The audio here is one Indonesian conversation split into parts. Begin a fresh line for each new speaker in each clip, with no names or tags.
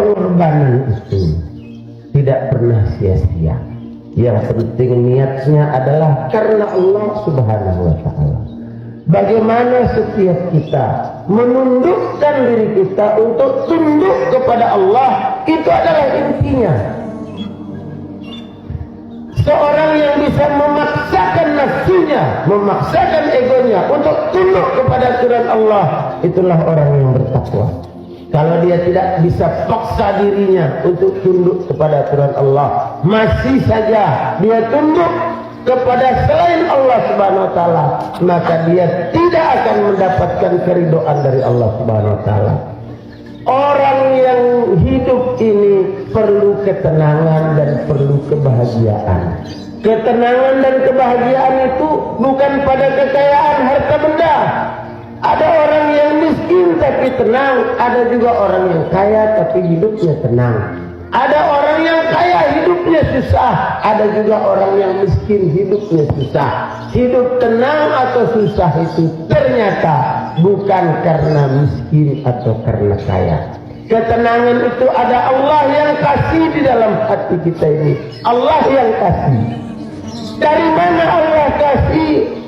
pengorbanan itu tidak pernah sia-sia. Yang penting niatnya adalah karena Allah Subhanahu wa ta'ala. Bagaimana setiap kita menundukkan diri kita untuk tunduk kepada Allah, itu adalah intinya. Seorang yang bisa memaksakan nafsunya, memaksakan egonya untuk tunduk kepada aturan Allah, itulah orang yang bertakwa. Kalau dia tidak bisa paksa dirinya untuk tunduk kepada aturan Allah, masih saja dia tunduk kepada selain Allah Subhanahu wa ta'ala, maka dia tidak akan mendapatkan keridhaan dari Allah Subhanahu wa ta'ala. Orang yang hidup ini perlu ketenangan dan perlu kebahagiaan. Ketenangan dan kebahagiaan itu bukan pada kekayaan harta benda. Ada orang yang miskin tapi tenang, ada juga orang yang kaya tapi hidupnya tenang. Ada orang yang kaya hidupnya susah, ada juga orang yang miskin hidupnya susah. Hidup tenang atau susah itu ternyata bukan karena miskin atau karena kaya. Ketenangan itu ada Allah yang kasih di dalam hati kita ini. Allah yang kasih. Dari mana Allah kasih?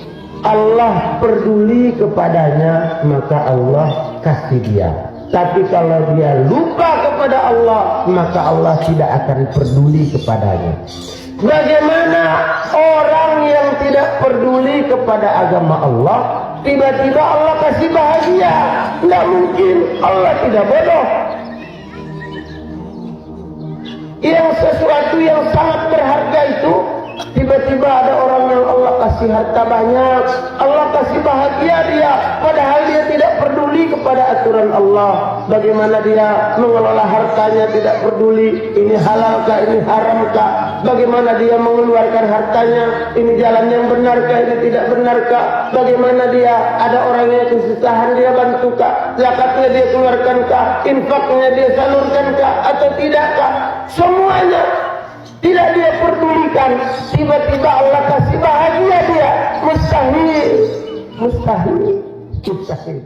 Allah peduli kepadanya, maka Allah kasih dia. Tapi kalau dia lupa kepada Allah, maka Allah tidak akan peduli kepadanya. Bagaimana orang yang tidak peduli kepada agama Allah, tiba-tiba Allah kasih bahagia? Tidak mungkin, Allah tidak bodoh. Yang sesuatu yang sangat berharga itu, tiba-tiba ada orang yang Allah kasih harta banyak, Allah kasih bahagia dia, padahal dia tidak peduli kepada aturan Allah. Bagaimana dia mengelola hartanya, tidak peduli ini halalkah, ini haramkah. Bagaimana dia mengeluarkan hartanya, ini jalan yang benarkah, ini tidak benarkah. Bagaimana dia, ada orang yang kesusahan dia bantukah, zakatnya dia keluarkankah, infaknya dia salurkankah atau tidakkah. Semuanya tidak dia pedulikan. Tiba-tiba Allah kasih bahagia dia. Mustahil. Mustahil. Mustahil.